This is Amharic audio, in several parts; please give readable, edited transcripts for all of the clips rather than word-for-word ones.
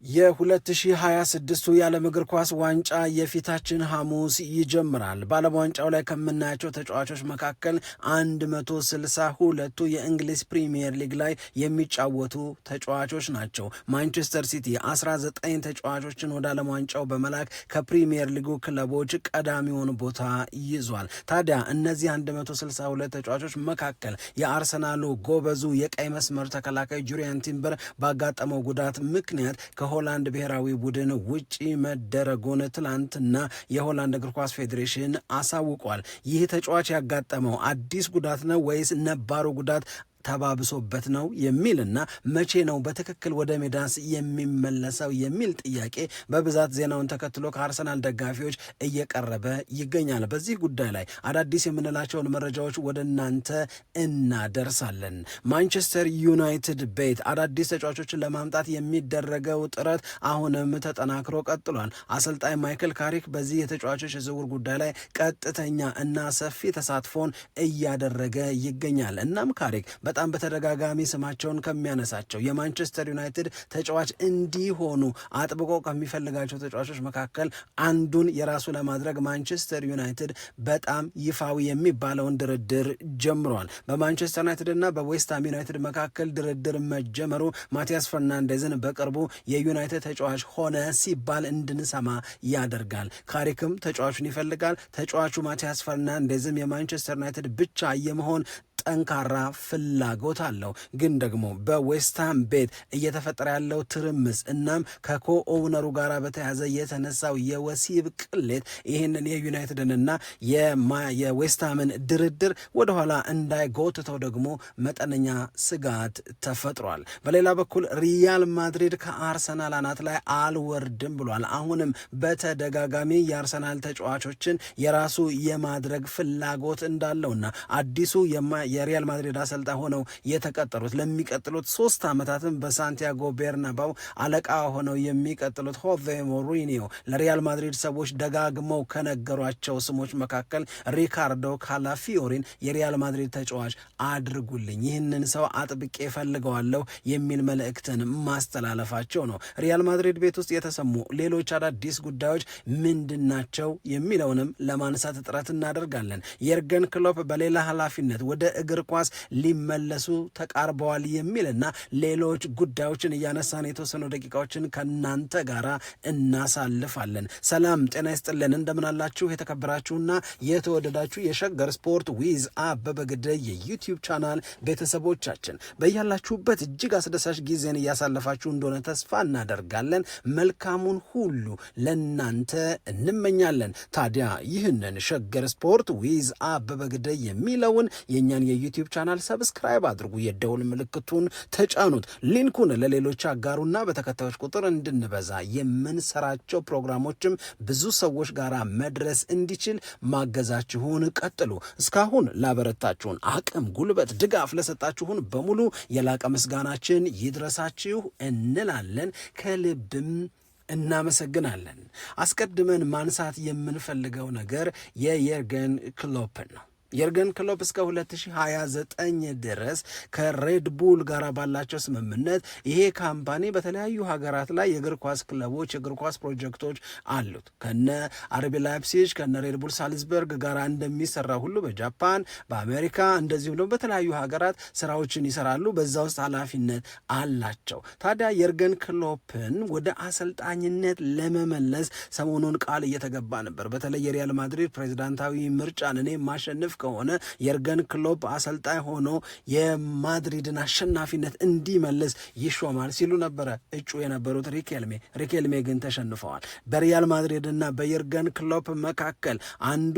የ2026 የዓለም እግር ኳስ ዋንጫ የፊታችን ሐሙስ ይጀምራል። በዓለም ዋንጫው ላይ ከምናያቸው ተጫዋቾች መካከል 162ቱ የእንግሊዝ ፕሪሚየር ሊግ ላይ የሚጫወቱ ተጫዋቾች ናቸው። ማንቸስተር ሲቲ 19 ተጫዋቾችን ወደ ዓለም ዋንጫው በመላክ ከፕሪሚየር ሊጉ ክለቦች ቀዳሚውን ቦታ ይዟል። ታዲያ እነዚህ 162 ተጫዋቾች መካከል የአርሰናሉ ጎበዙ የቀይ መስመር ተከላካይ ጁሪያን ቲምበር ባጋጠመው ጉዳት ምክንያት ከሆላንድ ብሔራዊ ቡድን ውጪ መደረጉን ትላንትና የሆላንድ እግር ኳስ ፌዴሬሽን አሳውቋል። ይህ ተጫዋች ያጋጠመው አዲስ ጉዳት ነው ወይስ ነባሩ ጉዳት ተባብሶበት ነው የሚልና መቼ ነው በትክክል ወደ ሜዳስ የሚመለሰው የሚል ጥያቄ በብዛት ዜናውን ተከትሎ ከአርሰናል ደጋፊዎች እየቀረበ ይገኛል። በዚህ ጉዳይ ላይ አዳዲስ የምንላቸውን መረጃዎች ወደ እናንተ እናደርሳለን። ማንቸስተር ዩናይትድ ቤት አዳዲስ ተጫዋቾችን ለማምጣት የሚደረገው ጥረት አሁንም ተጠናክሮ ቀጥሏል። አሰልጣኝ ማይክል ካሪክ በዚህ የተጫዋቾች ዝውውር ጉዳይ ላይ ቀጥተኛ እና ሰፊ ተሳትፎን እያደረገ ይገኛል። እናም ካሪክ በጣም በተደጋጋሚ ስማቸውን ከሚያነሳቸው የማንቸስተር ዩናይትድ ተጫዋች እንዲሆኑ አጥብቆ ከሚፈልጋቸው ተጫዋቾች መካከል አንዱን የራሱ ለማድረግ ማንቸስተር ዩናይትድ በጣም ይፋዊ የሚባለውን ድርድር ጀምሯል። በማንቸስተር ዩናይትድ እና በዌስትሃም ዩናይትድ መካከል ድርድር መጀመሩ ማቲያስ ፈርናንዴዝን በቅርቡ የዩናይትድ ተጫዋች ሆነ ሲባል እንድንሰማ ያደርጋል። ካሪክም ተጫዋቹን ይፈልጋል። ተጫዋቹ ማቲያስ ፈርናንዴዝም የማንቸስተር ዩናይትድ ብቻ የመሆን ጠንካራ ፍላጎት አለው። ግን ደግሞ በዌስትሃም ቤት እየተፈጠረ ያለው ትርምስ እናም ከኮኦውነሩ ጋር በተያዘ የተነሳው የወሲብ ቅሌት ይህንን የዩናይትድንና የዌስትሃምን ድርድር ወደኋላ እንዳይጎትተው ደግሞ መጠነኛ ስጋት ተፈጥሯል። በሌላ በኩል ሪያል ማድሪድ ከአርሰናል አናት ላይ አልወርድም ብሏል። አሁንም በተደጋጋሚ የአርሰናል ተጫዋቾችን የራሱ የማድረግ ፍላጎት እንዳለውና አዲሱ የሪያል ማድሪድ አሰልጣኝ ሆነው የተቀጠሩት ለሚቀጥሉት 3 ዓመታትም በሳንቲያጎ ቤርናባው አለቃ ሆነው የሚቀጥሉት ሆዜ ሞሪኒዮ ለሪያል ማድሪድ ሰዎች ደጋግመው ከነገሯቸው ስሞች መካከል ሪካርዶ ካላፊዮሪን የሪያል ማድሪድ ተጫዋች አድርጉልኝ፣ ይህንን ሰው አጥብቄ ፈልገዋለሁ የሚል መልእክትን ማስተላለፋቸው ነው። ሪያል ማድሪድ ቤት ውስጥ የተሰሙ ሌሎች አዳዲስ ጉዳዮች ምንድናቸው የሚለውንም ለማንሳት ጥረት እናደርጋለን። የርገን ክሎፕ በሌላ ኃላፊነት ወደ እግር ኳስ ሊመለሱ ተቃርበዋል የሚልና ሌሎች ጉዳዮችን እያነሳን የተወሰኑ ደቂቃዎችን ከናንተ ጋር እናሳልፋለን። ሰላም ጤና ይስጥልን፣ እንደምናላችሁ የተከበራችሁና የተወደዳችሁ የሸገር ስፖርት ዊዝ አበበ ግደይ የዩቲዩብ ቻናል ቤተሰቦቻችን በያላችሁበት እጅግ አስደሳች ጊዜን እያሳለፋችሁ እንደሆነ ተስፋ እናደርጋለን። መልካሙን ሁሉ ለናንተ እንመኛለን። ታዲያ ይህንን ሸገር ስፖርት ዊዝ አበበ ግደይ የሚለውን የኛን የዩቲዩብ ቻናል ሰብስክራይብ አድርጉ፣ የደውል ምልክቱን ተጫኑት፣ ሊንኩን ለሌሎች አጋሩና በተከታዮች ቁጥር እንድንበዛ የምንሰራቸው ፕሮግራሞችም ብዙ ሰዎች ጋር መድረስ እንዲችል ማገዛችሁን ቀጥሉ። እስካሁን ላበረታችሁን አቅም፣ ጉልበት፣ ድጋፍ ለሰጣችሁን በሙሉ የላቀ ምስጋናችን ይድረሳችሁ እንላለን። ከልብም እናመሰግናለን። አስቀድመን ማንሳት የምንፈልገው ነገር የየርገን ክሎፕን ነው። የርገን ክሎፕ እስከ 2029 ድረስ ከሬድቡል ጋር ባላቸው ስምምነት ይሄ ካምፓኒ በተለያዩ ሀገራት ላይ የእግር ኳስ ክለቦች የእግር ኳስ ፕሮጀክቶች አሉት። ከነ አርቢ ላይፕሲጅ ከነ ሬድቡል ሳልዝበርግ ጋር እንደሚሰራ ሁሉ በጃፓን በአሜሪካ እንደዚሁም ደግሞ በተለያዩ ሀገራት ስራዎችን ይሰራሉ። በዛ ውስጥ ኃላፊነት አላቸው። ታዲያ የርገን ክሎፕን ወደ አሰልጣኝነት ለመመለስ ሰሞኑን ቃል እየተገባ ነበር። በተለይ የሪያል ማድሪድ ፕሬዚዳንታዊ ምርጫን እኔ ማሸነፍ ከሆነ የርገን ክሎፕ አሰልጣኝ ሆኖ የማድሪድን አሸናፊነት እንዲመልስ ይሾማል ሲሉ ነበረ እጩ የነበሩት ሪኬልሜ ግን ተሸንፈዋል። በሪያል ማድሪድ እና በየርገን ክሎፕ መካከል አንዱ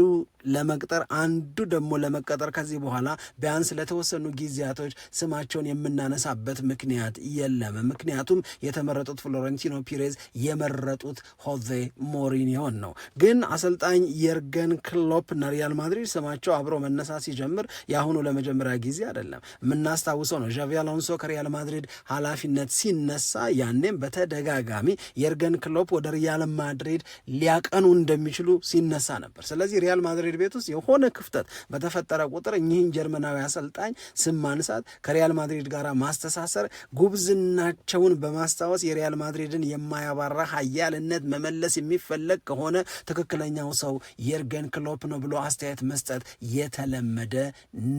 ለመቅጠር አንዱ ደግሞ ለመቀጠር ከዚህ በኋላ ቢያንስ ለተወሰኑ ጊዜያቶች ስማቸውን የምናነሳበት ምክንያት የለም። ምክንያቱም የተመረጡት ፍሎሬንቲኖ ፒሬዝ የመረጡት ሆዜ ሞሪኒዮን ነው። ግን አሰልጣኝ የርገን ክሎፕ እና ሪያል ማድሪድ ስማቸው አብሮ መነሳት ሲጀምር የአሁኑ ለመጀመሪያ ጊዜ አይደለም። የምናስታውሰው ነው ዣቪ አሎንሶ ከሪያል ማድሪድ ኃላፊነት ሲነሳ ያኔም በተደጋጋሚ የርገን ክሎፕ ወደ ሪያል ማድሪድ ሊያቀኑ እንደሚችሉ ሲነሳ ነበር። ስለዚህ ሪያል ማድሪድ ቤት ውስጥ የሆነ ክፍተት በተፈጠረ ቁጥር እኚህን ጀርመናዊ አሰልጣኝ ስም ማንሳት፣ ከሪያል ማድሪድ ጋር ማስተሳሰር፣ ጉብዝናቸውን በማስታወስ የሪያል ማድሪድን የማያባራ ኃያልነት መመለስ የሚፈለግ ከሆነ ትክክለኛው ሰው የርገን ክሎፕ ነው ብሎ አስተያየት መስጠት የተለመደ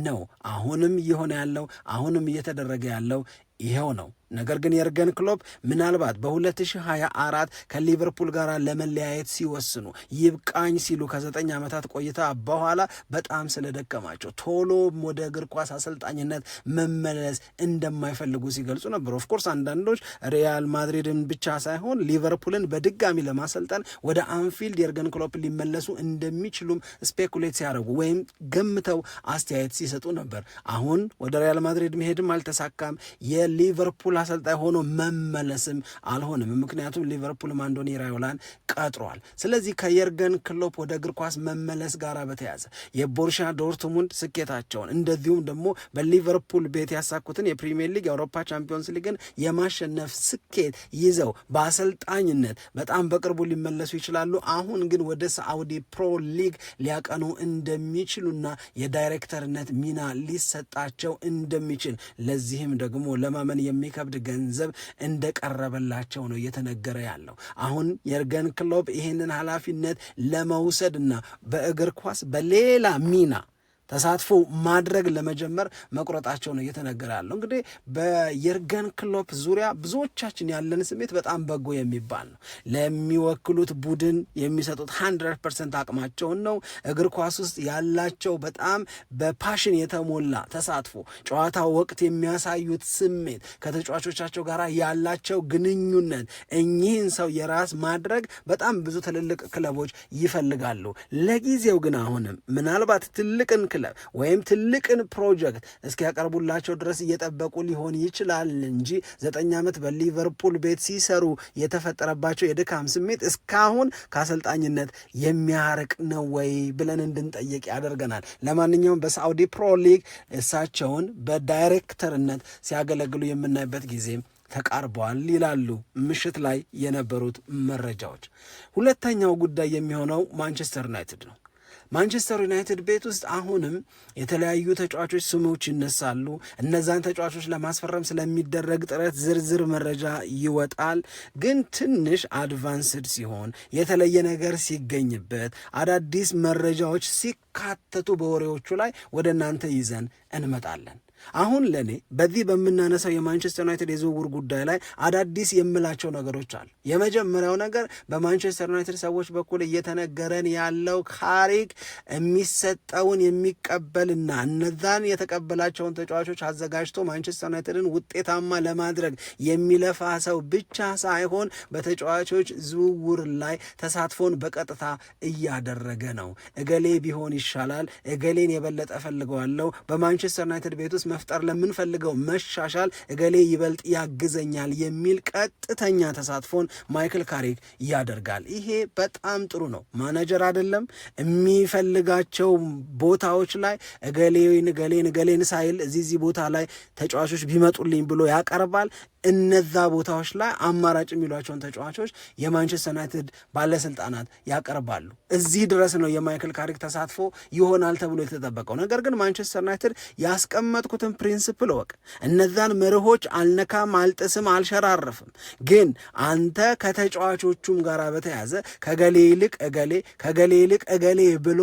ነው። አሁንም እየሆነ ያለው አሁንም እየተደረገ ያለው ይሄው ነው። ነገር ግን የርገን ክሎፕ ምናልባት በ2024 ከሊቨርፑል ጋር ለመለያየት ሲወስኑ ይብቃኝ ሲሉ ከ9 ዓመታት ቆይታ በኋላ በጣም ስለደከማቸው ቶሎ ወደ እግር ኳስ አሰልጣኝነት መመለስ እንደማይፈልጉ ሲገልጹ ነበር። ኦፍኮርስ አንዳንዶች ሪያል ማድሪድን ብቻ ሳይሆን ሊቨርፑልን በድጋሚ ለማሰልጠን ወደ አንፊልድ የርገን ክሎፕ ሊመለሱ እንደሚችሉም ስፔኩሌት ሲያደርጉ ወይም ገምተው አስተያየት ሲሰጡ ነበር። አሁን ወደ ሪያል ማድሪድ መሄድም አልተሳካም። የሊቨርፑል አሰልጣኝ ሆኖ መመለስም አልሆንም። ምክንያቱም ሊቨርፑል አንዶኒ ራዮላን ቀጥሯል። ስለዚህ ከየርገን ክሎፕ ወደ እግር ኳስ መመለስ ጋር በተያዘ የቦሩሲያ ዶርትሙንድ ስኬታቸውን እንደዚሁም ደግሞ በሊቨርፑል ቤት ያሳኩትን የፕሪሚየር ሊግ የአውሮፓ ቻምፒዮንስ ሊግን የማሸነፍ ስኬት ይዘው በአሰልጣኝነት በጣም በቅርቡ ሊመለሱ ይችላሉ። አሁን ግን ወደ ሳዑዲ ፕሮ ሊግ ሊያቀኑ እንደሚችሉና የዳይሬክተርነት ሚና ሊሰጣቸው እንደሚችል ለዚህም ደግሞ ለማመን የሚከብድ ገንዘብ እንደቀረበላቸው ነው እየተነገረ ያለው። አሁን የርገን ክሎፕ ይህንን ኃላፊነት ለመውሰድና በእግር ኳስ በሌላ ሚና ተሳትፎ ማድረግ ለመጀመር መቁረጣቸው ነው እየተነገረ ያለው። እንግዲህ በየርገን ክሎፕ ዙሪያ ብዙዎቻችን ያለን ስሜት በጣም በጎ የሚባል ነው። ለሚወክሉት ቡድን የሚሰጡት 100% አቅማቸውን ነው። እግር ኳስ ውስጥ ያላቸው በጣም በፓሽን የተሞላ ተሳትፎ፣ ጨዋታ ወቅት የሚያሳዩት ስሜት፣ ከተጫዋቾቻቸው ጋር ያላቸው ግንኙነት እኚህን ሰው የራስ ማድረግ በጣም ብዙ ትልልቅ ክለቦች ይፈልጋሉ። ለጊዜው ግን አሁንም ምናልባት ትልቅን ክለብ ወይም ትልቅን ፕሮጀክት እስኪያቀርቡላቸው ድረስ እየጠበቁ ሊሆን ይችላል እንጂ 9 ዓመት በሊቨርፑል ቤት ሲሰሩ የተፈጠረባቸው የድካም ስሜት እስካሁን ከአሰልጣኝነት የሚያርቅ ነው ወይ ብለን እንድንጠይቅ ያደርገናል። ለማንኛውም በሳዑዲ ፕሮ ሊግ እሳቸውን በዳይሬክተርነት ሲያገለግሉ የምናይበት ጊዜ ተቃርበዋል ይላሉ ምሽት ላይ የነበሩት መረጃዎች። ሁለተኛው ጉዳይ የሚሆነው ማንቸስተር ዩናይትድ ነው። ማንቸስተር ዩናይትድ ቤት ውስጥ አሁንም የተለያዩ ተጫዋቾች ስሞች ይነሳሉ። እነዛን ተጫዋቾች ለማስፈረም ስለሚደረግ ጥረት ዝርዝር መረጃ ይወጣል። ግን ትንሽ አድቫንስድ ሲሆን፣ የተለየ ነገር ሲገኝበት፣ አዳዲስ መረጃዎች ሲካተቱ በወሬዎቹ ላይ ወደ እናንተ ይዘን እንመጣለን። አሁን ለኔ በዚህ በምናነሳው የማንቸስተር ዩናይትድ የዝውውር ጉዳይ ላይ አዳዲስ የምላቸው ነገሮች አሉ። የመጀመሪያው ነገር በማንቸስተር ዩናይትድ ሰዎች በኩል እየተነገረን ያለው ካሪክ የሚሰጠውን የሚቀበልና እነዛን የተቀበላቸውን ተጫዋቾች አዘጋጅቶ ማንቸስተር ዩናይትድን ውጤታማ ለማድረግ የሚለፋ ሰው ብቻ ሳይሆን በተጫዋቾች ዝውውር ላይ ተሳትፎን በቀጥታ እያደረገ ነው። እገሌ ቢሆን ይሻላል፣ እገሌን የበለጠ ፈልገዋለሁ፣ በማንቸስተር ዩናይትድ ቤት ውስጥ መፍጠር ለምንፈልገው መሻሻል እገሌ ይበልጥ ያግዘኛል የሚል ቀጥተኛ ተሳትፎን ማይክል ካሪክ ያደርጋል። ይሄ በጣም ጥሩ ነው። ማኔጀር አይደለም፣ የሚፈልጋቸው ቦታዎች ላይ እገሌን ሳይል እዚህ ቦታ ላይ ተጫዋቾች ቢመጡልኝ ብሎ ያቀርባል። እነዛ ቦታዎች ላይ አማራጭ የሚሏቸውን ተጫዋቾች የማንቸስተር ዩናይትድ ባለስልጣናት ያቀርባሉ። እዚህ ድረስ ነው የማይክል ካሪክ ተሳትፎ ይሆናል ተብሎ የተጠበቀው። ነገር ግን ማንቸስተር ዩናይትድ ያስቀመጥኩትን ፕሪንሲፕል ወቅ፣ እነዛን መርሆች አልነካም፣ አልጥስም፣ አልሸራረፍም። ግን አንተ ከተጫዋቾቹም ጋር በተያዘ ከገሌ ይልቅ እገሌ ከገሌ ይልቅ እገሌ ብሎ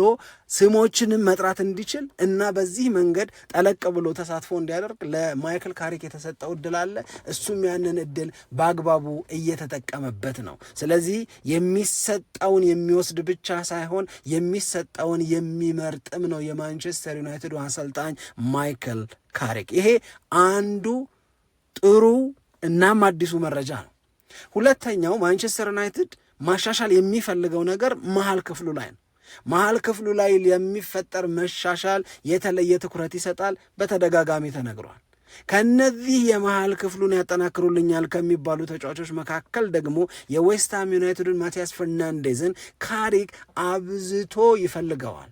ስሞችንም መጥራት እንዲችል እና በዚህ መንገድ ጠለቅ ብሎ ተሳትፎ እንዲያደርግ ለማይክል ካሪክ የተሰጠው እድል አለ። እሱም ያንን እድል በአግባቡ እየተጠቀመበት ነው። ስለዚህ የሚሰጠውን የሚወስድ ብቻ ሳይሆን የሚሰጠውን የሚመርጥም ነው የማንቸስተር ዩናይትድ አሰልጣኝ ማይክል ካሪክ። ይሄ አንዱ ጥሩ እናም አዲሱ መረጃ ነው። ሁለተኛው ማንቸስተር ዩናይትድ ማሻሻል የሚፈልገው ነገር መሀል ክፍሉ ላይ ነው። መሀል ክፍሉ ላይ የሚፈጠር መሻሻል የተለየ ትኩረት ይሰጣል። በተደጋጋሚ ተነግሯል። ከነዚህ የመሃል ክፍሉን ያጠናክሩልኛል ከሚባሉ ተጫዋቾች መካከል ደግሞ የዌስትሃም ዩናይትድን ማቲያስ ፈርናንዴዝን ካሪክ አብዝቶ ይፈልገዋል።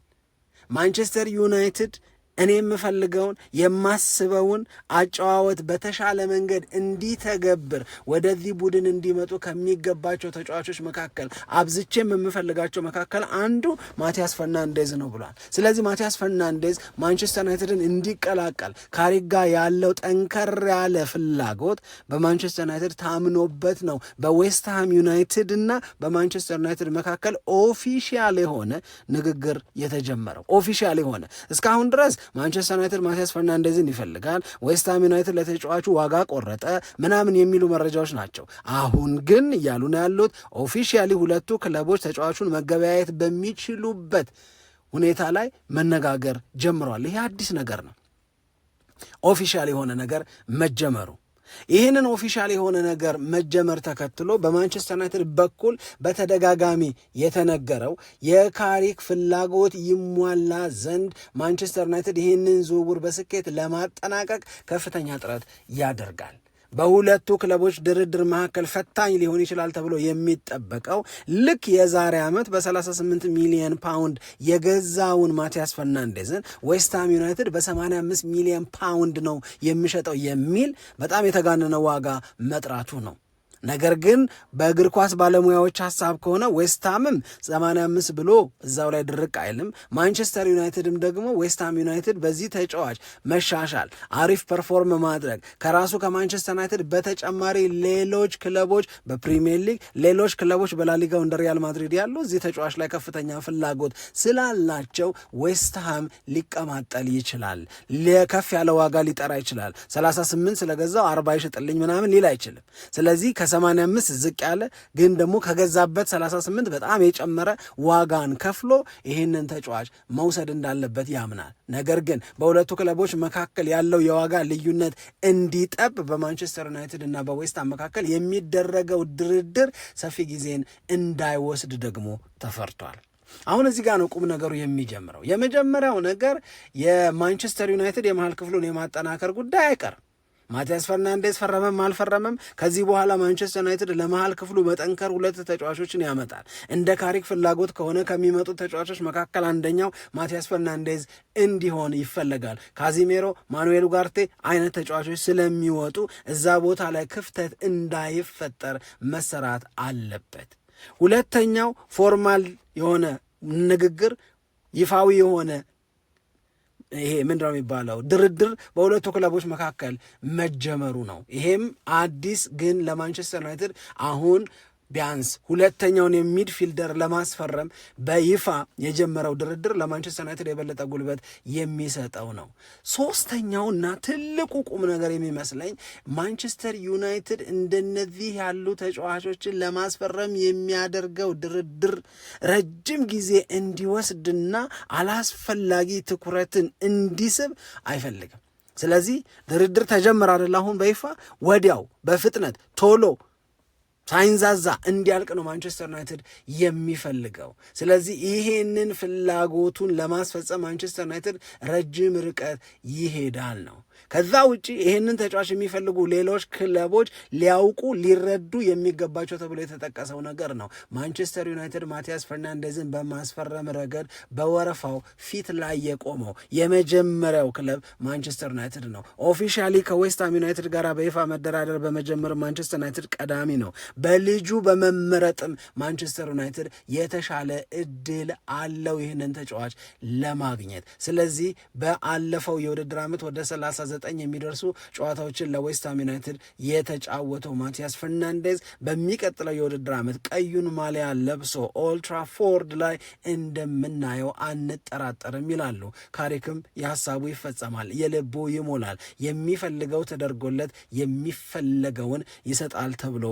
ማንቸስተር ዩናይትድ እኔ የምፈልገውን የማስበውን አጨዋወት በተሻለ መንገድ እንዲተገብር ወደዚህ ቡድን እንዲመጡ ከሚገባቸው ተጫዋቾች መካከል አብዝቼም የምፈልጋቸው መካከል አንዱ ማቲያስ ፈርናንዴዝ ነው ብሏል። ስለዚህ ማቲያስ ፈርናንዴዝ ማንቸስተር ዩናይትድን እንዲቀላቀል ካሪክ ጋር ያለው ጠንከር ያለ ፍላጎት በማንቸስተር ዩናይትድ ታምኖበት ነው በዌስትሃም ዩናይትድ እና በማንቸስተር ዩናይትድ መካከል ኦፊሻል የሆነ ንግግር የተጀመረው። ኦፊሻል የሆነ እስካሁን ድረስ ማንቸስተር ዩናይትድ ማቲያስ ፈርናንዴዝን ይፈልጋል፣ ዌስትሃም ዩናይትድ ለተጫዋቹ ዋጋ ቆረጠ ምናምን የሚሉ መረጃዎች ናቸው። አሁን ግን እያሉ ነው ያሉት ኦፊሻሊ ሁለቱ ክለቦች ተጫዋቹን መገበያየት በሚችሉበት ሁኔታ ላይ መነጋገር ጀምረዋል። ይሄ አዲስ ነገር ነው፣ ኦፊሻል የሆነ ነገር መጀመሩ። ይህንን ኦፊሻል የሆነ ነገር መጀመር ተከትሎ በማንቸስተር ዩናይትድ በኩል በተደጋጋሚ የተነገረው የካሪክ ፍላጎት ይሟላ ዘንድ ማንቸስተር ዩናይትድ ይህንን ዝውውር በስኬት ለማጠናቀቅ ከፍተኛ ጥረት ያደርጋል። በሁለቱ ክለቦች ድርድር መካከል ፈታኝ ሊሆን ይችላል ተብሎ የሚጠበቀው ልክ የዛሬ ዓመት በ38 ሚሊዮን ፓውንድ የገዛውን ማቲያስ ፈርናንዴዝን ዌስትሃም ዩናይትድ በ85 ሚሊዮን ፓውንድ ነው የሚሸጠው የሚል በጣም የተጋነነ ዋጋ መጥራቱ ነው። ነገር ግን በእግር ኳስ ባለሙያዎች ሐሳብ ከሆነ ዌስትሃምም 85 ብሎ እዛው ላይ ድርቅ አይልም። ማንቸስተር ዩናይትድም ደግሞ ዌስትሃም ዩናይትድ በዚህ ተጫዋች መሻሻል፣ አሪፍ ፐርፎርም ማድረግ ከራሱ ከማንቸስተር ዩናይትድ በተጨማሪ ሌሎች ክለቦች በፕሪሚየር ሊግ ሌሎች ክለቦች በላሊጋው እንደ ሪያል ማድሪድ ያሉ እዚህ ተጫዋች ላይ ከፍተኛ ፍላጎት ስላላቸው ዌስትሃም ሊቀማጠል ይችላል። ከፍ ያለ ዋጋ ሊጠራ ይችላል። 38 ስለገዛው 40 ይሽጥልኝ ምናምን ሊል አይችልም። ስለዚህ 85 ዝቅ ያለ ግን ደግሞ ከገዛበት 38 በጣም የጨመረ ዋጋን ከፍሎ ይህንን ተጫዋች መውሰድ እንዳለበት ያምናል። ነገር ግን በሁለቱ ክለቦች መካከል ያለው የዋጋ ልዩነት እንዲጠብ በማንቸስተር ዩናይትድ እና በዌስትሃም መካከል የሚደረገው ድርድር ሰፊ ጊዜን እንዳይወስድ ደግሞ ተፈርቷል። አሁን እዚህ ጋር ነው ቁም ነገሩ የሚጀምረው። የመጀመሪያው ነገር የማንቸስተር ዩናይትድ የመሃል ክፍሉን የማጠናከር ጉዳይ አይቀርም። ማቲያስ ፈርናንዴዝ ፈረመም አልፈረመም ከዚህ በኋላ ማንቸስተር ዩናይትድ ለመሃል ክፍሉ መጠንከር ሁለት ተጫዋቾችን ያመጣል። እንደ ካሪክ ፍላጎት ከሆነ ከሚመጡት ተጫዋቾች መካከል አንደኛው ማቲያስ ፈርናንዴዝ እንዲሆን ይፈለጋል። ካዚሜሮ፣ ማኑኤል ኡጋርቴ አይነት ተጫዋቾች ስለሚወጡ እዛ ቦታ ላይ ክፍተት እንዳይፈጠር መሰራት አለበት። ሁለተኛው ፎርማል የሆነ ንግግር ይፋዊ የሆነ ይሄ ምንድነው የሚባለው ድርድር በሁለቱ ክለቦች መካከል መጀመሩ ነው። ይሄም አዲስ ግን ለማንቸስተር ዩናይትድ አሁን ቢያንስ ሁለተኛውን የሚድፊልደር ለማስፈረም በይፋ የጀመረው ድርድር ለማንቸስተር ዩናይትድ የበለጠ ጉልበት የሚሰጠው ነው። ሶስተኛውና ትልቁ ቁም ነገር የሚመስለኝ ማንቸስተር ዩናይትድ እንደነዚህ ያሉ ተጫዋቾችን ለማስፈረም የሚያደርገው ድርድር ረጅም ጊዜ እንዲወስድና አላስፈላጊ ትኩረትን እንዲስብ አይፈልግም። ስለዚህ ድርድር ተጀመረ አይደል? አሁን በይፋ ወዲያው በፍጥነት ቶሎ ሳይንዛዛ እንዲያልቅ ነው ማንቸስተር ዩናይትድ የሚፈልገው። ስለዚህ ይሄንን ፍላጎቱን ለማስፈጸም ማንቸስተር ዩናይትድ ረጅም ርቀት ይሄዳል ነው። ከዛ ውጪ ይሄንን ተጫዋች የሚፈልጉ ሌሎች ክለቦች ሊያውቁ ሊረዱ የሚገባቸው ተብሎ የተጠቀሰው ነገር ነው። ማንቸስተር ዩናይትድ ማቲያስ ፈርናንዴዝን በማስፈረም ረገድ በወረፋው ፊት ላይ የቆመው የመጀመሪያው ክለብ ማንቸስተር ዩናይትድ ነው። ኦፊሻሊ ከዌስትሃም ዩናይትድ ጋር በይፋ መደራደር በመጀመር ማንቸስተር ዩናይትድ ቀዳሚ ነው። በልጁ በመመረጥም ማንቸስተር ዩናይትድ የተሻለ እድል አለው ይህንን ተጫዋች ለማግኘት። ስለዚህ በአለፈው የውድድር ዓመት ወደ 39 የሚደርሱ ጨዋታዎችን ለዌስትሃም ዩናይትድ የተጫወተው ማቲያስ ፈርናንዴዝ በሚቀጥለው የውድድር ዓመት ቀዩን ማሊያ ለብሶ ኦልትራፎርድ ላይ እንደምናየው አንጠራጠርም ይላሉ። ካሪክም የሀሳቡ ይፈጸማል፣ የልቡ ይሞላል፣ የሚፈልገው ተደርጎለት የሚፈለገውን ይሰጣል ተብሎ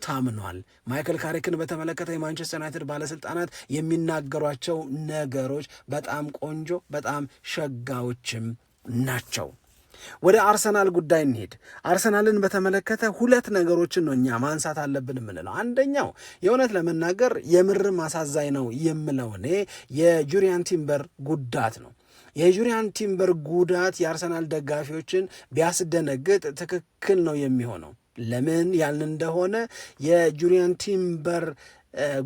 ታምኗል። ማይክል ካሪክን በተመለከተ የማንቸስተር ዩናይትድ ባለስልጣናት የሚናገሯቸው ነገሮች በጣም ቆንጆ በጣም ሸጋዎችም ናቸው። ወደ አርሰናል ጉዳይ እንሄድ። አርሰናልን በተመለከተ ሁለት ነገሮችን ነው እኛ ማንሳት አለብን የምንለው። አንደኛው የእውነት ለመናገር የምርም አሳዛኝ ነው የምለው እኔ የጁሪያን ቲምበር ጉዳት ነው። የጁሪያን ቲምበር ጉዳት የአርሰናል ደጋፊዎችን ቢያስደነግጥ ትክክል ነው የሚሆነው። ለምን ያልን እንደሆነ የጁሪያን ቲምበር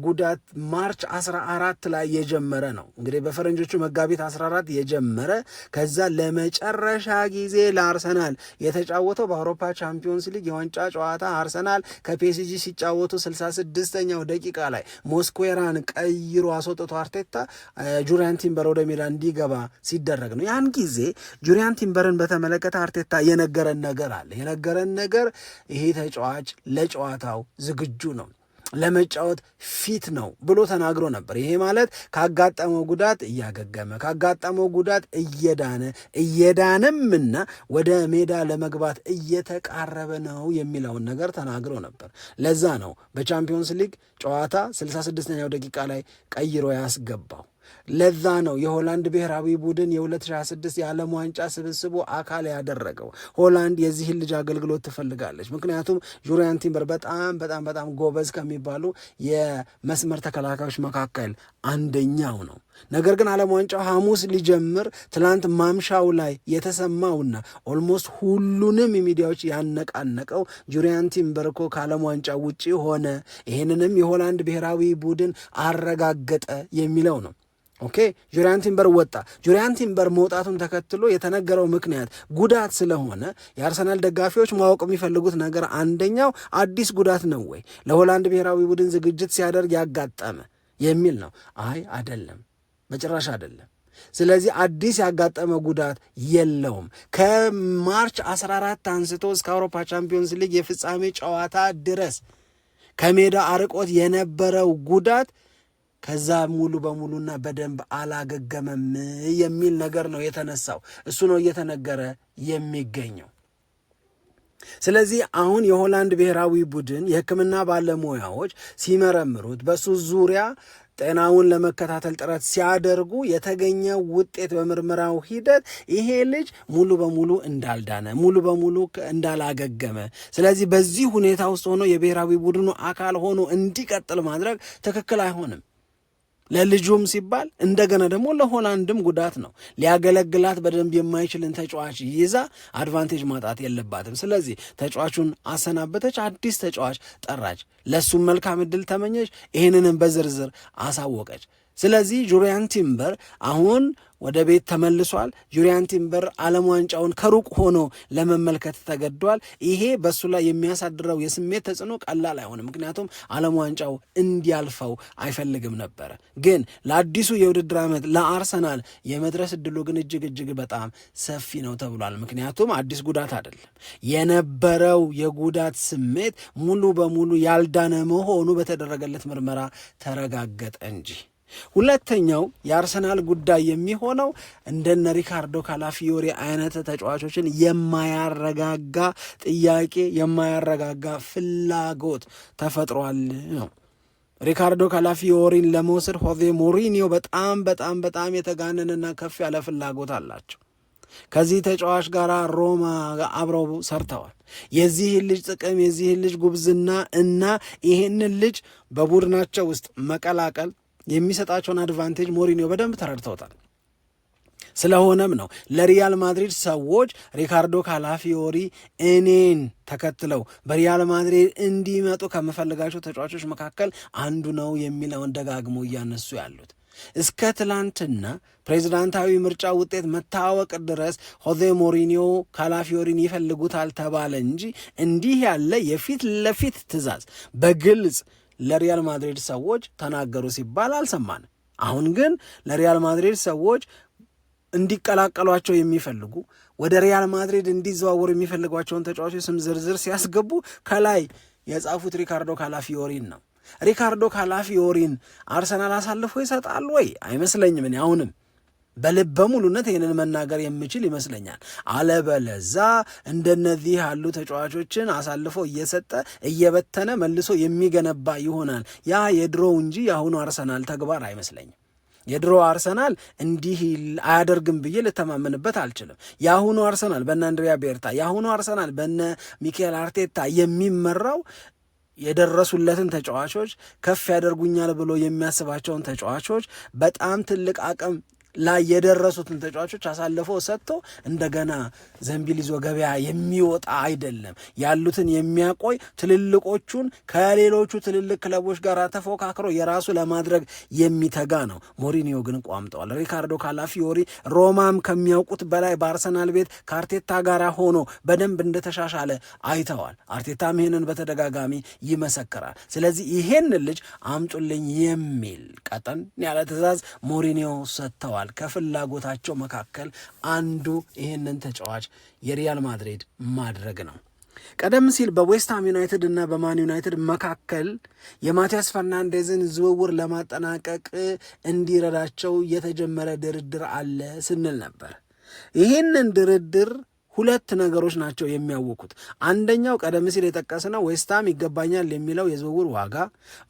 ጉዳት ማርች 14 ላይ የጀመረ ነው። እንግዲህ በፈረንጆቹ መጋቢት 14 የጀመረ ከዛ ለመጨረሻ ጊዜ ለአርሰናል የተጫወተው በአውሮፓ ቻምፒዮንስ ሊግ የዋንጫ ጨዋታ አርሰናል ከፒኤስጂ ሲጫወቱ 66ኛው ደቂቃ ላይ ሞስኩዌራን ቀይሮ አስወጥቶ አርቴታ ጁሪያን ቲምበር ወደ ሜዳ እንዲገባ ሲደረግ ነው። ያን ጊዜ ጁሪያን ቲምበርን በተመለከተ አርቴታ የነገረን ነገር አለ። የነገረን ነገር ይሄ ተጫዋች ለጨዋታው ዝግጁ ነው፣ ለመጫወት ፊት ነው ብሎ ተናግሮ ነበር። ይሄ ማለት ካጋጠመው ጉዳት እያገገመ ካጋጠመው ጉዳት እየዳነምና ወደ ሜዳ ለመግባት እየተቃረበ ነው የሚለውን ነገር ተናግሮ ነበር። ለዛ ነው በቻምፒዮንስ ሊግ ጨዋታ 66ኛው ደቂቃ ላይ ቀይሮ ያስገባው። ለዛ ነው የሆላንድ ብሔራዊ ቡድን የ2026 የዓለም ዋንጫ ስብስቡ አካል ያደረገው። ሆላንድ የዚህን ልጅ አገልግሎት ትፈልጋለች። ምክንያቱም ጁሪያን ቲምበር በጣም ጎበዝ ከሚባሉ የመስመር ተከላካዮች መካከል አንደኛው ነው። ነገር ግን ዓለም ዋንጫው ሐሙስ ሊጀምር ትላንት ማምሻው ላይ የተሰማውና ኦልሞስት ሁሉንም ሚዲያዎች ያነቃነቀው ጁሪያን ቲምበር እኮ ከዓለም ዋንጫ ውጪ ሆነ፣ ይህንንም የሆላንድ ብሔራዊ ቡድን አረጋገጠ የሚለው ነው። ኦኬ ጁሪያን ቲምበር ወጣ። ጁሪያን ቲምበር መውጣቱን ተከትሎ የተነገረው ምክንያት ጉዳት ስለሆነ የአርሰናል ደጋፊዎች ማወቅ የሚፈልጉት ነገር አንደኛው አዲስ ጉዳት ነው ወይ ለሆላንድ ብሔራዊ ቡድን ዝግጅት ሲያደርግ ያጋጠመ የሚል ነው። አይ አይደለም፣ በጭራሽ አይደለም። ስለዚህ አዲስ ያጋጠመ ጉዳት የለውም። ከማርች 14 አንስቶ እስከ አውሮፓ ቻምፒዮንስ ሊግ የፍጻሜ ጨዋታ ድረስ ከሜዳ አርቆት የነበረው ጉዳት ከዛ ሙሉ በሙሉና በደንብ አላገገመም የሚል ነገር ነው የተነሳው። እሱ ነው እየተነገረ የሚገኘው። ስለዚህ አሁን የሆላንድ ብሔራዊ ቡድን የሕክምና ባለሙያዎች ሲመረምሩት በሱ ዙሪያ ጤናውን ለመከታተል ጥረት ሲያደርጉ የተገኘው ውጤት በምርመራው ሂደት ይሄ ልጅ ሙሉ በሙሉ እንዳልዳነ፣ ሙሉ በሙሉ እንዳላገገመ፣ ስለዚህ በዚህ ሁኔታ ውስጥ ሆኖ የብሔራዊ ቡድኑ አካል ሆኖ እንዲቀጥል ማድረግ ትክክል አይሆንም። ለልጁም ሲባል እንደገና ደግሞ ለሆላንድም ጉዳት ነው። ሊያገለግላት በደንብ የማይችልን ተጫዋች ይዛ አድቫንቴጅ ማጣት የለባትም። ስለዚህ ተጫዋቹን አሰናበተች፣ አዲስ ተጫዋች ጠራች፣ ለሱም መልካም ዕድል ተመኘች፣ ይህንንም በዝርዝር አሳወቀች። ስለዚህ ጁሪያን ቲምበር አሁን ወደ ቤት ተመልሷል። ጁሪያን ቲምበር ዓለም ዋንጫውን ከሩቅ ሆኖ ለመመልከት ተገዷል። ይሄ በሱ ላይ የሚያሳድረው የስሜት ተጽዕኖ ቀላል አይሆንም። ምክንያቱም ዓለም ዋንጫው እንዲያልፈው አይፈልግም ነበረ። ግን ለአዲሱ የውድድር ዓመት ለአርሰናል የመድረስ እድሉ ግን እጅግ በጣም ሰፊ ነው ተብሏል። ምክንያቱም አዲስ ጉዳት አይደለም፣ የነበረው የጉዳት ስሜት ሙሉ በሙሉ ያልዳነ መሆኑ በተደረገለት ምርመራ ተረጋገጠ እንጂ። ሁለተኛው የአርሰናል ጉዳይ የሚሆነው እንደነ ሪካርዶ ካላፊዮሪ አይነት ተጫዋቾችን የማያረጋጋ ጥያቄ፣ የማያረጋጋ ፍላጎት ተፈጥሯል ነው። ሪካርዶ ካላፊዮሪን ለመውሰድ ሆዜ ሞሪኒዮ በጣም የተጋነንና ከፍ ያለ ፍላጎት አላቸው። ከዚህ ተጫዋች ጋር ሮማ አብረው ሰርተዋል። የዚህን ልጅ ጥቅም፣ የዚህን ልጅ ጉብዝና እና ይህንን ልጅ በቡድናቸው ውስጥ መቀላቀል የሚሰጣቸውን አድቫንቴጅ ሞሪኒዮ በደንብ ተረድተውታል። ስለሆነም ነው ለሪያል ማድሪድ ሰዎች ሪካርዶ ካላፊዮሪ እኔን ተከትለው በሪያል ማድሪድ እንዲመጡ ከምፈልጋቸው ተጫዋቾች መካከል አንዱ ነው የሚለውን ደጋግሞ እያነሱ ያሉት። እስከ ትላንትና ፕሬዝዳንታዊ ምርጫ ውጤት መታወቅ ድረስ ሆዜ ሞሪኒዮ ካላፊዮሪን ይፈልጉታል ተባለ እንጂ እንዲህ ያለ የፊት ለፊት ትዕዛዝ በግልጽ ለሪያል ማድሪድ ሰዎች ተናገሩ ሲባል አልሰማንም። አሁን ግን ለሪያል ማድሪድ ሰዎች እንዲቀላቀሏቸው የሚፈልጉ ወደ ሪያል ማድሪድ እንዲዘዋወሩ የሚፈልጓቸውን ተጫዋቾች ስም ዝርዝር ሲያስገቡ ከላይ የጻፉት ሪካርዶ ካላፊዮሪን ነው። ሪካርዶ ካላፊዮሪን አርሰናል አሳልፎ ይሰጣል ወይ? አይመስለኝም። እኔ አሁንም በልበ ሙሉነት ይህንን መናገር የምችል ይመስለኛል። አለበለዛ እንደነዚህ ያሉ ተጫዋቾችን አሳልፎ እየሰጠ እየበተነ መልሶ የሚገነባ ይሆናል። ያ የድሮው እንጂ የአሁኑ አርሰናል ተግባር አይመስለኝም። የድሮ አርሰናል እንዲህ አያደርግም ብዬ ልተማመንበት አልችልም። የአሁኑ አርሰናል በነ አንድሪያ ቤርታ፣ የአሁኑ አርሰናል በነ ሚኬል አርቴታ የሚመራው የደረሱለትን ተጫዋቾች ከፍ ያደርጉኛል ብሎ የሚያስባቸውን ተጫዋቾች በጣም ትልቅ አቅም ላይ የደረሱትን ተጫዋቾች አሳልፎ ሰጥቶ እንደገና ዘንቢል ይዞ ገበያ የሚወጣ አይደለም። ያሉትን የሚያቆይ ትልልቆቹን ከሌሎቹ ትልልቅ ክለቦች ጋር ተፎካክሮ የራሱ ለማድረግ የሚተጋ ነው። ሞሪኒዮ ግን ቋምጠዋል። ሪካርዶ ካላፊዮሪ ሮማም ከሚያውቁት በላይ በአርሰናል ቤት ከአርቴታ ጋር ሆኖ በደንብ እንደተሻሻለ አይተዋል። አርቴታም ይሄንን በተደጋጋሚ ይመሰክራል። ስለዚህ ይሄን ልጅ አምጡልኝ የሚል ቀጠን ያለ ትዕዛዝ ሞሪኒዮ ሰጥተዋል። ከፍላጎታቸው መካከል አንዱ ይህንን ተጫዋች የሪያል ማድሪድ ማድረግ ነው። ቀደም ሲል በዌስትሃም ዩናይትድ እና በማን ዩናይትድ መካከል የማቲያስ ፈርናንዴዝን ዝውውር ለማጠናቀቅ እንዲረዳቸው የተጀመረ ድርድር አለ ስንል ነበር። ይህንን ድርድር ሁለት ነገሮች ናቸው የሚያወቁት። አንደኛው ቀደም ሲል የጠቀስነው ዌስትሃም ይገባኛል የሚለው የዝውውር ዋጋ፣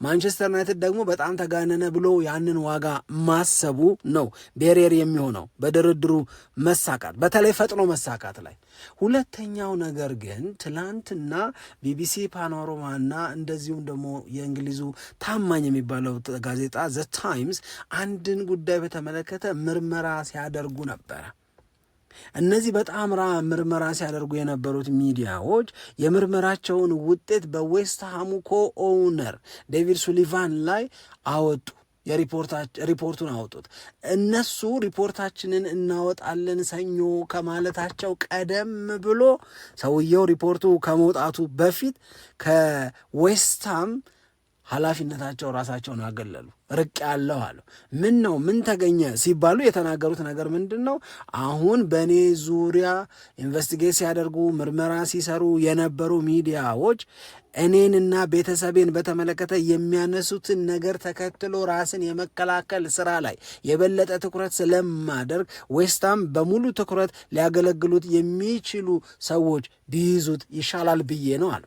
ማንቸስተር ዩናይትድ ደግሞ በጣም ተጋነነ ብሎ ያንን ዋጋ ማሰቡ ነው ቤሪየር የሚሆነው በድርድሩ መሳካት፣ በተለይ ፈጥኖ መሳካት ላይ። ሁለተኛው ነገር ግን ትላንትና ቢቢሲ ፓኖራማና እንደዚሁም ደግሞ የእንግሊዙ ታማኝ የሚባለው ጋዜጣ ዘ ታይምስ አንድን ጉዳይ በተመለከተ ምርመራ ሲያደርጉ ነበረ። እነዚህ በጣምራ ምርመራ ሲያደርጉ የነበሩት ሚዲያዎች የምርመራቸውን ውጤት በዌስትሃሙ ኮኦውነር ዴቪድ ሱሊቫን ላይ አወጡ። ሪፖርቱን አወጡት። እነሱ ሪፖርታችንን እናወጣለን ሰኞ ከማለታቸው ቀደም ብሎ ሰውየው ሪፖርቱ ከመውጣቱ በፊት ከዌስትሃም ኃላፊነታቸው ራሳቸውን አገለሉ። ርቅ ያለው አሉ። ምን ነው ምን ተገኘ ሲባሉ የተናገሩት ነገር ምንድን ነው? አሁን በእኔ ዙሪያ ኢንቨስቲጌት ሲያደርጉ ምርመራ ሲሰሩ የነበሩ ሚዲያዎች እኔንና ቤተሰቤን በተመለከተ የሚያነሱትን ነገር ተከትሎ ራስን የመከላከል ስራ ላይ የበለጠ ትኩረት ስለማደርግ ዌስትሃም በሙሉ ትኩረት ሊያገለግሉት የሚችሉ ሰዎች ቢይዙት ይሻላል ብዬ ነው አሉ።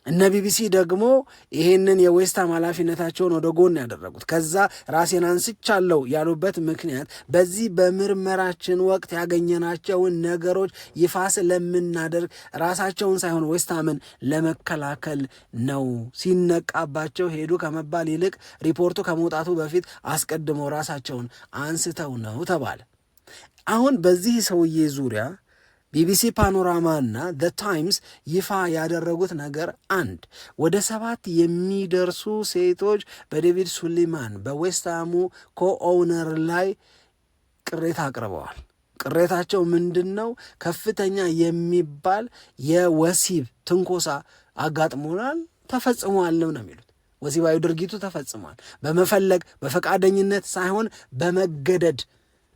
እነ ቢቢሲ ደግሞ ይሄንን የዌስትሃም ኃላፊነታቸውን ወደ ጎን ያደረጉት ከዛ ራሴን አንስቻለሁ ያሉበት ምክንያት በዚህ በምርመራችን ወቅት ያገኘናቸውን ነገሮች ይፋ ስለምናደርግ ራሳቸውን ሳይሆን ዌስትሃምን ለመከላከል ነው። ሲነቃባቸው ሄዱ ከመባል ይልቅ ሪፖርቱ ከመውጣቱ በፊት አስቀድመው ራሳቸውን አንስተው ነው ተባለ። አሁን በዚህ ሰውዬ ዙሪያ ቢቢሲ ፓኖራማ እና ዘ ታይምስ ይፋ ያደረጉት ነገር አንድ ወደ 7 የሚደርሱ ሴቶች በዴቪድ ሱሊማን በዌስትሃሙ ኮኦውነር ላይ ቅሬታ አቅርበዋል። ቅሬታቸው ምንድን ነው? ከፍተኛ የሚባል የወሲብ ትንኮሳ አጋጥሞናል፣ ተፈጽሟልም ነው የሚሉት። ወሲባዊ ድርጊቱ ተፈጽሟል፣ በመፈለግ በፈቃደኝነት ሳይሆን በመገደድ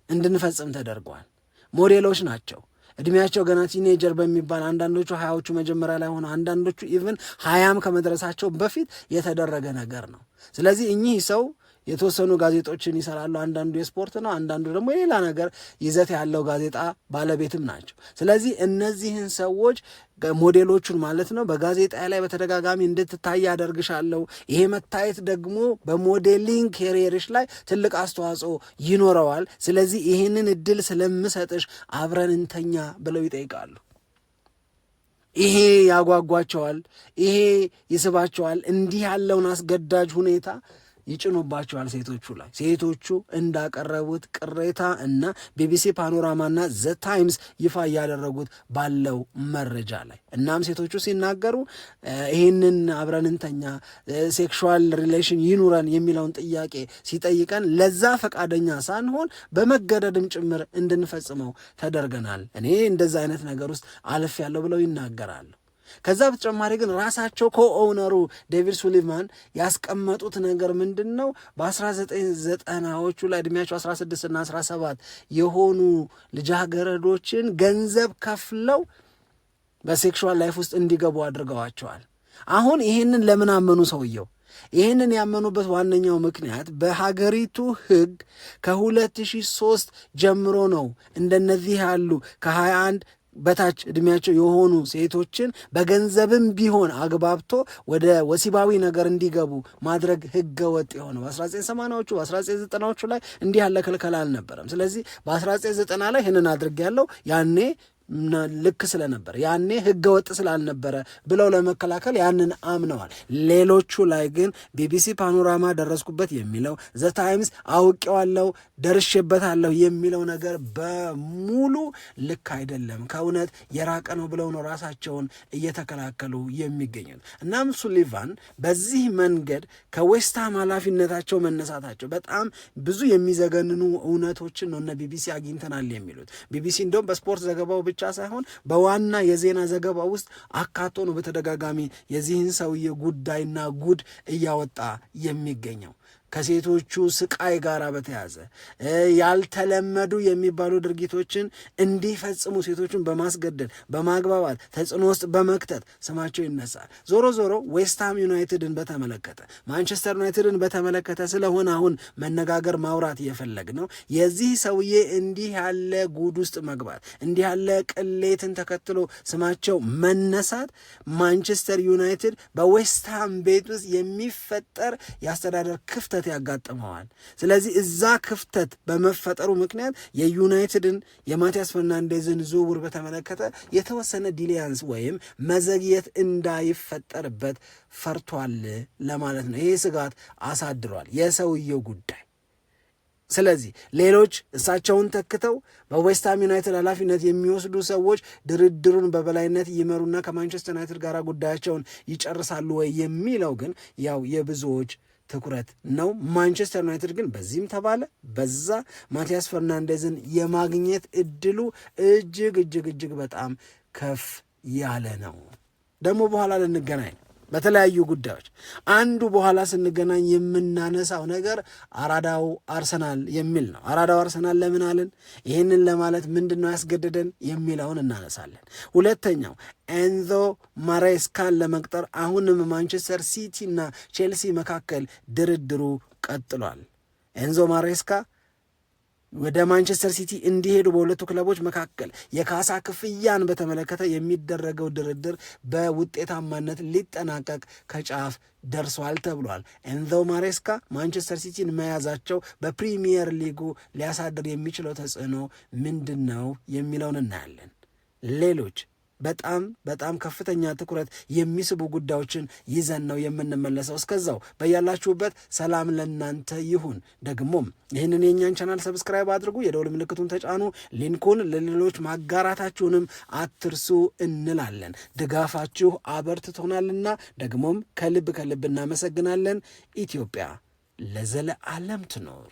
እንድንፈጽም ተደርጓል። ሞዴሎች ናቸው። እድሜያቸው ገና ቲኔጀር በሚባል አንዳንዶቹ 20ዎቹ መጀመሪያ ላይ ሆነ አንዳንዶቹ ኢቭን 20 ከመድረሳቸው በፊት የተደረገ ነገር ነው። ስለዚህ እኚህ ሰው የተወሰኑ ጋዜጦችን ይሰራሉ። አንዳንዱ የስፖርት ነው፣ አንዳንዱ ደግሞ የሌላ ነገር ይዘት ያለው ጋዜጣ ባለቤትም ናቸው። ስለዚህ እነዚህን ሰዎች ሞዴሎቹን ማለት ነው በጋዜጣ ላይ በተደጋጋሚ እንድትታይ ያደርግሻለሁ፣ ይሄ መታየት ደግሞ በሞዴሊንግ ኬሪየርሽ ላይ ትልቅ አስተዋጽኦ ይኖረዋል፣ ስለዚህ ይህንን እድል ስለምሰጥሽ አብረን እንተኛ ብለው ይጠይቃሉ። ይሄ ያጓጓቸዋል፣ ይሄ ይስባቸዋል። እንዲህ ያለውን አስገዳጅ ሁኔታ ይጭኑባቸዋል ሴቶቹ ላይ። ሴቶቹ እንዳቀረቡት ቅሬታ እና ቢቢሲ ፓኖራማና ዘ ታይምስ ይፋ እያደረጉት ባለው መረጃ ላይ እናም ሴቶቹ ሲናገሩ ይህንን አብረን እንተኛ፣ ሴክሹዋል ሪሌሽን ይኑረን የሚለውን ጥያቄ ሲጠይቀን ለዛ ፈቃደኛ ሳንሆን በመገደድም ጭምር እንድንፈጽመው ተደርገናል። እኔ እንደዛ አይነት ነገር ውስጥ አልፍ ያለው ብለው ይናገራሉ። ከዛ በተጨማሪ ግን ራሳቸው ኮኦውነሩ ዴቪድ ሱሊቫን ያስቀመጡት ነገር ምንድን ነው? በ1990ዎቹ ላይ ዕድሜያቸው 16 እና 17 የሆኑ ልጃገረዶችን ገንዘብ ከፍለው በሴክሹዋል ላይፍ ውስጥ እንዲገቡ አድርገዋቸዋል። አሁን ይህንን ለምን አመኑ ሰውየው? ይህንን ያመኑበት ዋነኛው ምክንያት በሀገሪቱ ሕግ ከ2003 ጀምሮ ነው እንደነዚህ ያሉ ከ21 በታች ዕድሜያቸው የሆኑ ሴቶችን በገንዘብም ቢሆን አግባብቶ ወደ ወሲባዊ ነገር እንዲገቡ ማድረግ ሕገ ወጥ የሆነ በ1980ዎቹ በ1990ዎቹ ላይ እንዲህ ያለ ክልከላ አልነበረም። ስለዚህ በ1990 ላይ ይህንን አድርጌያለሁ፣ ያኔ ልክ ስለነበር ያኔ ህገ ወጥ ስላልነበረ ብለው ለመከላከል ያንን አምነዋል። ሌሎቹ ላይ ግን ቢቢሲ ፓኖራማ ደረስኩበት የሚለው ዘ ታይምስ አውቄዋለሁ ደርሼበታለሁ የሚለው ነገር በሙሉ ልክ አይደለም፣ ከእውነት የራቀ ነው ብለው ነው ራሳቸውን እየተከላከሉ የሚገኙት። እናም ሱሊቫን በዚህ መንገድ ከዌስትሃም ኃላፊነታቸው መነሳታቸው በጣም ብዙ የሚዘገንኑ እውነቶችን ነው እነ ቢቢሲ አግኝተናል የሚሉት። ቢቢሲ እንደውም በስፖርት ዘገባው ብቻ ሳይሆን በዋና የዜና ዘገባ ውስጥ አካቶ ነው በተደጋጋሚ የዚህን ሰውዬ ጉዳይና ጉድ እያወጣ የሚገኘው። ከሴቶቹ ስቃይ ጋር በተያዘ ያልተለመዱ የሚባሉ ድርጊቶችን እንዲፈጽሙ ሴቶችን በማስገደድ በማግባባት ተጽዕኖ ውስጥ በመክተት ስማቸው ይነሳል። ዞሮ ዞሮ ዌስትሃም ዩናይትድን በተመለከተ ማንቸስተር ዩናይትድን በተመለከተ ስለሆነ አሁን መነጋገር ማውራት እየፈለግ ነው። የዚህ ሰውዬ እንዲህ ያለ ጉድ ውስጥ መግባት እንዲህ ያለ ቅሌትን ተከትሎ ስማቸው መነሳት ማንቸስተር ዩናይትድ በዌስትሃም ቤት ውስጥ የሚፈጠር የአስተዳደር ክፍተት ያጋጥመዋል። ስለዚህ እዛ ክፍተት በመፈጠሩ ምክንያት የዩናይትድን የማቲያስ ፈርናንዴዝን ዝውውር በተመለከተ የተወሰነ ዲሊያንስ ወይም መዘግየት እንዳይፈጠርበት ፈርቷል ለማለት ነው። ይሄ ስጋት አሳድሯል የሰውየው ጉዳይ። ስለዚህ ሌሎች እሳቸውን ተክተው በዌስትሃም ዩናይትድ ኃላፊነት የሚወስዱ ሰዎች ድርድሩን በበላይነት ይመሩና ከማንቸስተር ዩናይትድ ጋር ጉዳያቸውን ይጨርሳሉ ወይ የሚለው ግን ያው የብዙዎች ትኩረት ነው። ማንቸስተር ዩናይትድ ግን በዚህም ተባለ በዛ ማቲያስ ፈርናንዴዝን የማግኘት እድሉ እጅግ በጣም ከፍ ያለ ነው። ደግሞ በኋላ ልንገናኝ በተለያዩ ጉዳዮች አንዱ በኋላ ስንገናኝ የምናነሳው ነገር አራዳው አርሰናል የሚል ነው። አራዳው አርሰናል ለምን አልን? ይህንን ለማለት ምንድን ነው ያስገደደን የሚለውን እናነሳለን። ሁለተኛው ኤንዞ ማሬስካን ለመቅጠር አሁንም ማንቸስተር ሲቲ እና ቼልሲ መካከል ድርድሩ ቀጥሏል። ኤንዞ ማሬስካ ወደ ማንቸስተር ሲቲ እንዲሄዱ በሁለቱ ክለቦች መካከል የካሳ ክፍያን በተመለከተ የሚደረገው ድርድር በውጤታማነት ሊጠናቀቅ ከጫፍ ደርሷል ተብሏል። ኤንዞ ማሬስካ ማንቸስተር ሲቲን መያዛቸው በፕሪሚየር ሊጉ ሊያሳድር የሚችለው ተጽዕኖ ምንድን ነው የሚለውን እናያለን። ሌሎች በጣም ከፍተኛ ትኩረት የሚስቡ ጉዳዮችን ይዘን ነው የምንመለሰው። እስከዛው በያላችሁበት ሰላም ለእናንተ ይሁን። ደግሞም ይህንን የእኛን ቻናል ሰብስክራይብ አድርጉ፣ የደውል ምልክቱን ተጫኑ፣ ሊንኩን ለሌሎች ማጋራታችሁንም አትርሱ እንላለን። ድጋፋችሁ አበርትቶናልና ደግሞም ከልብ እናመሰግናለን። ኢትዮጵያ ለዘለዓለም ትኖር።